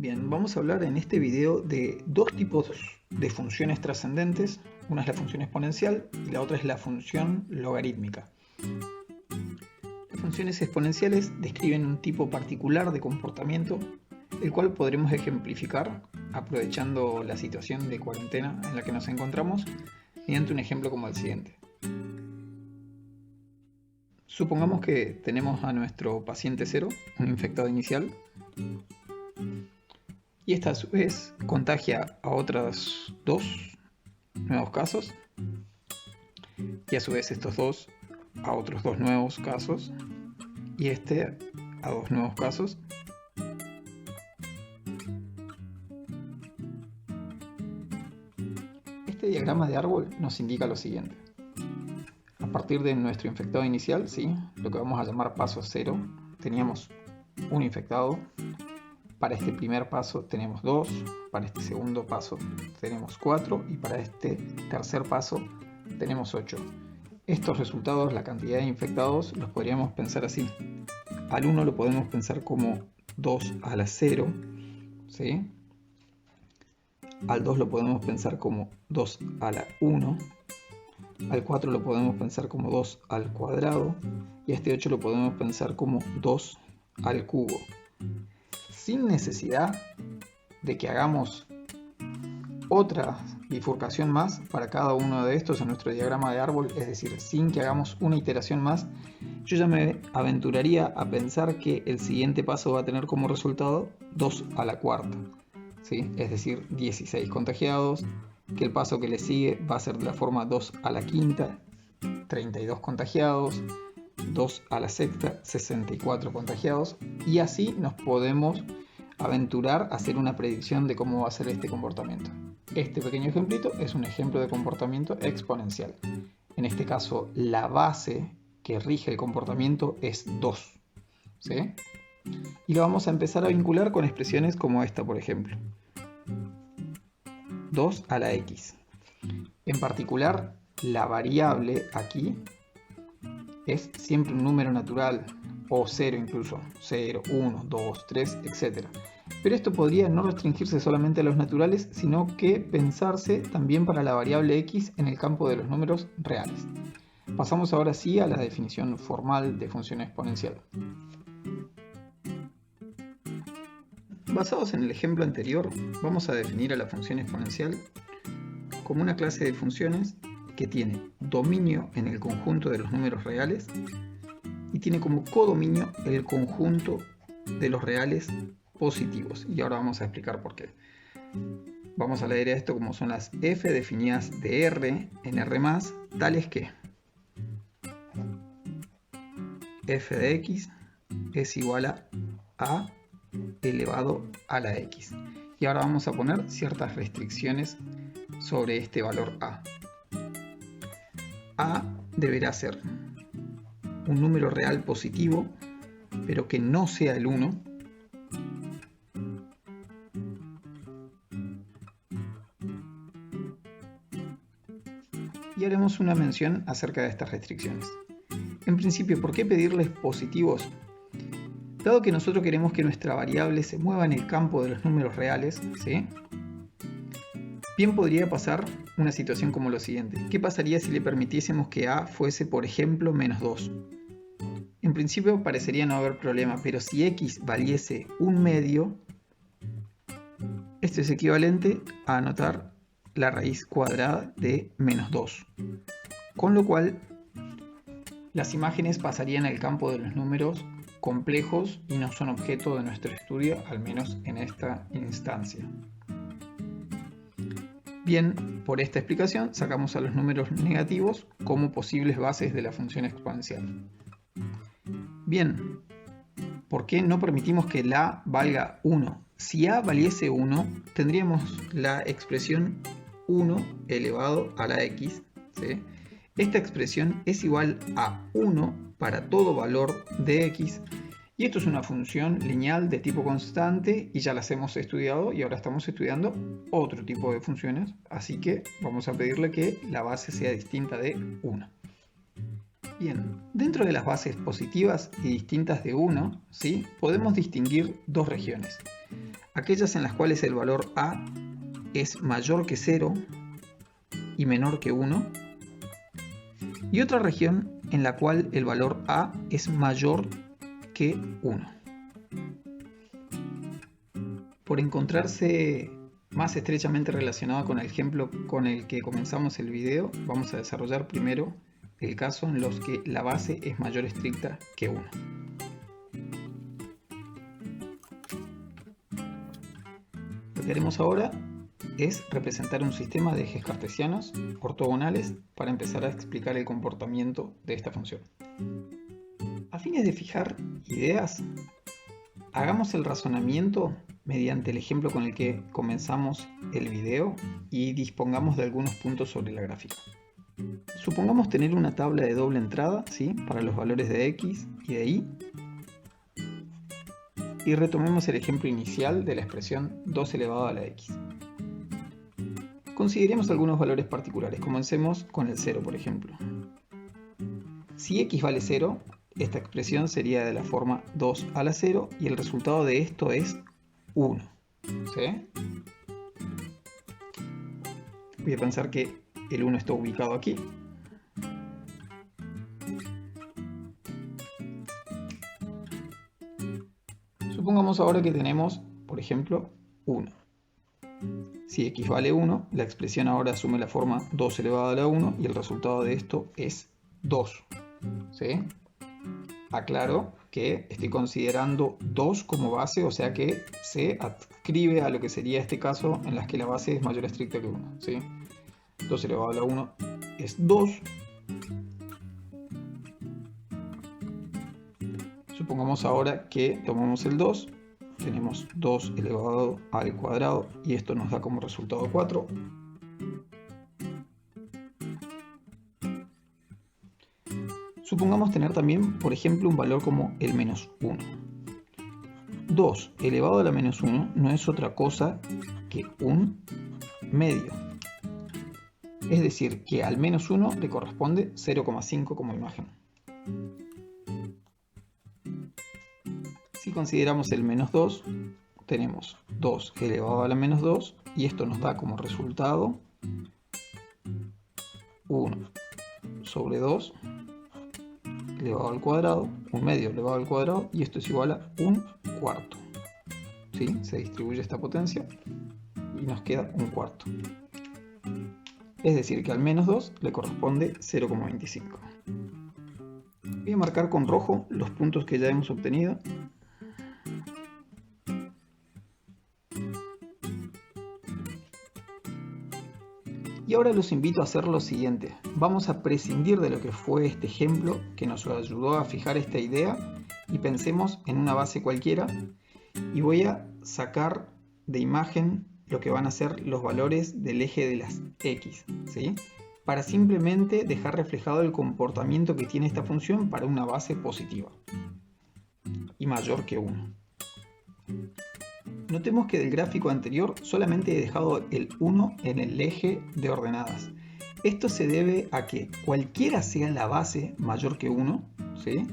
Bien, vamos a hablar en este video de dos tipos de funciones trascendentes. Una es la función exponencial y la otra es la función logarítmica. Las funciones exponenciales describen un tipo particular de comportamiento, el cual podremos ejemplificar aprovechando la situación de cuarentena en la que nos encontramos mediante un ejemplo como el siguiente. Supongamos que tenemos a nuestro paciente 0, un infectado inicial, y esta a su vez contagia a otros dos nuevos casos, y a su vez estos dos a otros dos nuevos casos, y este a dos nuevos casos. Este diagrama de árbol nos indica lo siguiente. A partir de nuestro infectado inicial, ¿sí? Lo que vamos a llamar paso 0, teníamos un infectado. Para este primer paso tenemos 2, para este segundo paso tenemos 4 y para este tercer paso tenemos 8. Estos resultados, la cantidad de infectados, los podríamos pensar así. Al 1 lo podemos pensar como 2 a la 0, ¿sí? Al 2 lo podemos pensar como 2 a la 1. Al 4 lo podemos pensar como 2 al cuadrado. Y a este 8 lo podemos pensar como 2 al cubo. Sin necesidad de que hagamos otra bifurcación más para cada uno de estos en nuestro diagrama de árbol, es decir, sin que hagamos una iteración más, yo ya me aventuraría a pensar que el siguiente paso va a tener como resultado 2 a la cuarta, ¿sí? Es decir, 16 contagiados, que el paso que le sigue va a ser de la forma 2 a la quinta, 32 contagiados, 2 a la sexta, 64 contagiados, y así nos podemos aventurar a hacer una predicción de cómo va a ser este comportamiento. Este pequeño ejemplito es un ejemplo de comportamiento exponencial. En este caso, la base que rige el comportamiento es 2, ¿sí? Y lo vamos a empezar a vincular con expresiones como esta, por ejemplo. 2 a la x. En particular, la variable aquí es siempre un número natural, o 0 incluso, 0, 1, 2, 3, etc. Pero esto podría no restringirse solamente a los naturales, sino que pensarse también para la variable x en el campo de los números reales. Pasamos ahora sí a la definición formal de función exponencial. Basados en el ejemplo anterior, vamos a definir a la función exponencial como una clase de funciones que tiene dominio en el conjunto de los números reales y tiene como codominio el conjunto de los reales positivos. Y ahora vamos a explicar por qué. Vamos a leer esto como son las f definidas de R en R+, tales que f de x es igual a elevado a la x. Y ahora vamos a poner ciertas restricciones sobre este valor a. A deberá ser un número real positivo, pero que no sea el 1. Y haremos una mención acerca de estas restricciones. En principio, ¿por qué pedirles positivos? Dado que nosotros queremos que nuestra variable se mueva en el campo de los números reales, ¿sí? Bien podría pasar una situación como lo siguiente. ¿Qué pasaría si le permitiésemos que a fuese, por ejemplo, menos 2? En principio parecería no haber problema, pero si x valiese un medio, esto es equivalente a anotar la raíz cuadrada de menos 2. Con lo cual, las imágenes pasarían al campo de los números complejos y no son objeto de nuestro estudio, al menos en esta instancia. Bien, por esta explicación sacamos a los números negativos como posibles bases de la función exponencial. Bien, ¿por qué no permitimos que la a valga 1? Si a valiese 1, tendríamos la expresión 1 elevado a la x, ¿sí? Esta expresión es igual a 1 para todo valor de x. Y esto es una función lineal de tipo constante y ya las hemos estudiado y ahora estamos estudiando otro tipo de funciones. Así que vamos a pedirle que la base sea distinta de 1. Bien, dentro de las bases positivas y distintas de 1, ¿sí?, podemos distinguir dos regiones. Aquellas en las cuales el valor a es mayor que 0 y menor que 1, y otra región en la cual el valor a es mayor que 1. Por encontrarse más estrechamente relacionado con el ejemplo con el que comenzamos el video, vamos a desarrollar primero el caso en los que la base es mayor estricta que 1. Lo que haremos ahora es representar un sistema de ejes cartesianos ortogonales para empezar a explicar el comportamiento de esta función. A fines de fijar ideas, hagamos el razonamiento mediante el ejemplo con el que comenzamos el video y dispongamos de algunos puntos sobre la gráfica. Supongamos tener una tabla de doble entrada, ¿sí?, para los valores de x y de y. Y retomemos el ejemplo inicial de la expresión 2 elevado a la x. Consideremos algunos valores particulares. Comencemos con el 0, por ejemplo. Si x vale 0, esta expresión sería de la forma 2 a la 0 y el resultado de esto es 1. ¿Sí? Voy a pensar que el 1 está ubicado aquí. Supongamos ahora que tenemos, por ejemplo, 1. Si x vale 1, la expresión ahora asume la forma 2 elevado a la 1 y el resultado de esto es 2. ¿Sí? Aclaro que estoy considerando 2 como base, o sea que se adscribe a lo que sería este caso en las que la base es mayor estricta que 1. ¿Sí? 2 elevado a la 1 es 2. Supongamos ahora que tomamos el 2, tenemos 2 elevado al cuadrado y esto nos da como resultado 4. Supongamos tener también, por ejemplo, un valor como el menos 1. 2 elevado a la menos 1 no es otra cosa que un medio. Es decir, que al menos 1 le corresponde 0,5 como imagen. Si consideramos el menos 2, tenemos 2 elevado a la menos 2 y esto nos da como resultado 1 sobre 2 elevado al cuadrado, un medio elevado al cuadrado, y esto es igual a un cuarto. ¿Sí? Se distribuye esta potencia y nos queda un cuarto. Es decir, que al menos 2 le corresponde 0,25. Voy a marcar con rojo los puntos que ya hemos obtenido. Y ahora los invito a hacer lo siguiente. Vamos a prescindir de lo que fue este ejemplo que nos ayudó a fijar esta idea y pensemos en una base cualquiera y voy a sacar de imagen lo que van a ser los valores del eje de las x, ¿sí?, para simplemente dejar reflejado el comportamiento que tiene esta función para una base positiva y mayor que 1. Notemos que del gráfico anterior solamente he dejado el 1 en el eje de ordenadas. Esto se debe a que cualquiera sea la base mayor que 1, ¿sí?,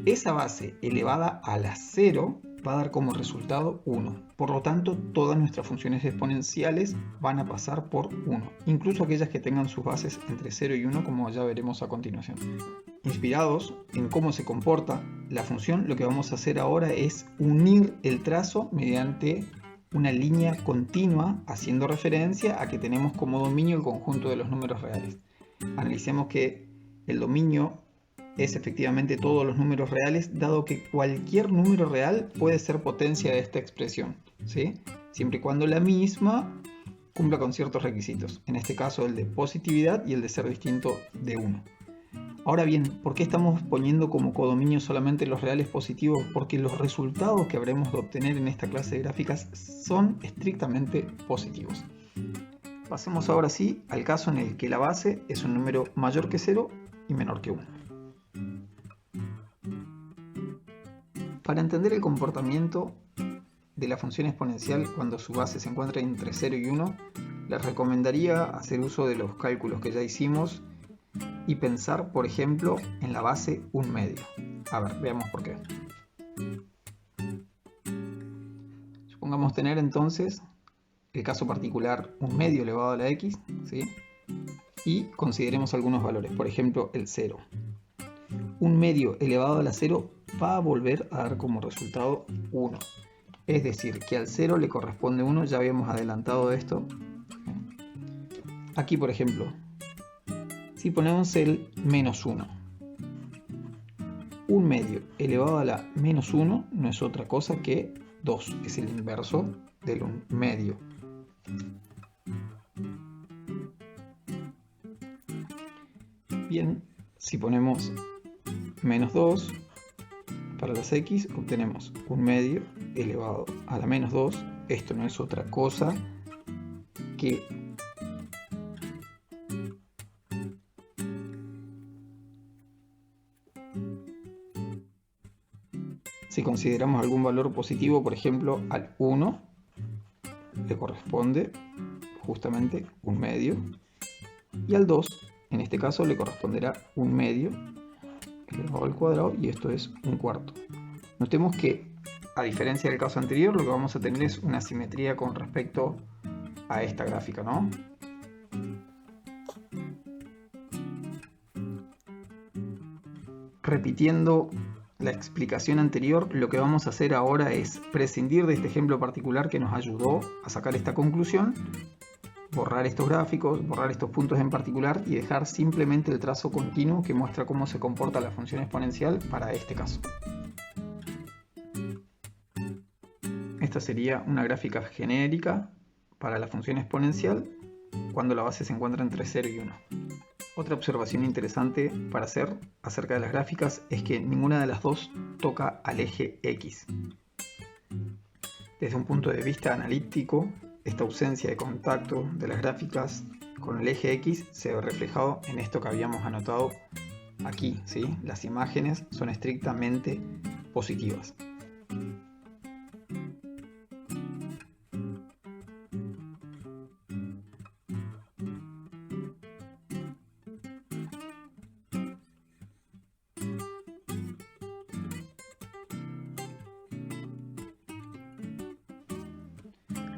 esa base elevada a la 0 va a dar como resultado 1. Por lo tanto, todas nuestras funciones exponenciales van a pasar por 1, incluso aquellas que tengan sus bases entre 0 y 1, como ya veremos a continuación. Inspirados en cómo se comporta la función, lo que vamos a hacer ahora es unir el trazo mediante una línea continua haciendo referencia a que tenemos como dominio el conjunto de los números reales. Analicemos que el dominio es efectivamente todos los números reales, dado que cualquier número real puede ser potencia de esta expresión, ¿sí?, siempre y cuando la misma cumpla con ciertos requisitos, en este caso el de positividad y el de ser distinto de 1. Ahora bien, ¿por qué estamos poniendo como codominio solamente los reales positivos? Porque los resultados que habremos de obtener en esta clase de gráficas son estrictamente positivos. Pasemos ahora sí al caso en el que la base es un número mayor que 0 y menor que 1. Para entender el comportamiento de la función exponencial cuando su base se encuentra entre 0 y 1, les recomendaría hacer uso de los cálculos que ya hicimos y pensar, por ejemplo, en la base 1/2. A ver, veamos por qué. Supongamos tener entonces el caso particular 1/2 elevado a la x, ¿sí? Y consideremos algunos valores, por ejemplo el 0. 1/2 elevado a la 0 va a volver a dar como resultado 1. Es decir, que al 0 le corresponde 1, ya habíamos adelantado esto. Aquí, por ejemplo, si ponemos el -1, 1/2 elevado a la -1 no es otra cosa que 2, es el inverso del 1/2. Bien, si ponemos -2 para las x, obtenemos 1/2 elevado a la -2. Esto no es otra cosa que si consideramos algún valor positivo, por ejemplo al 1 le corresponde justamente 1/2 y al 2 en este caso le corresponderá 1/2 elevado al cuadrado y esto es 1/4. Notemos que a diferencia del caso anterior lo que vamos a tener es una simetría con respecto a esta gráfica, ¿no? Repitiendo la explicación anterior, lo que vamos a hacer ahora es prescindir de este ejemplo particular que nos ayudó a sacar esta conclusión, borrar estos gráficos, borrar estos puntos en particular y dejar simplemente el trazo continuo que muestra cómo se comporta la función exponencial para este caso. Esta sería una gráfica genérica para la función exponencial cuando la base se encuentra entre 0 y 1. Otra observación interesante para hacer acerca de las gráficas es que ninguna de las dos toca al eje X. Desde un punto de vista analítico, esta ausencia de contacto de las gráficas con el eje X se ve reflejado en esto que habíamos anotado aquí, ¿sí? Las imágenes son estrictamente positivas.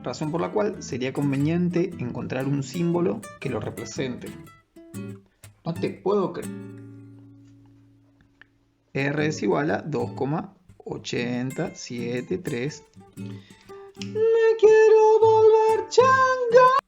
Razón por la cual sería conveniente encontrar un símbolo que lo represente. No te puedo creer. R es igual a 2,873. Me quiero volver changa.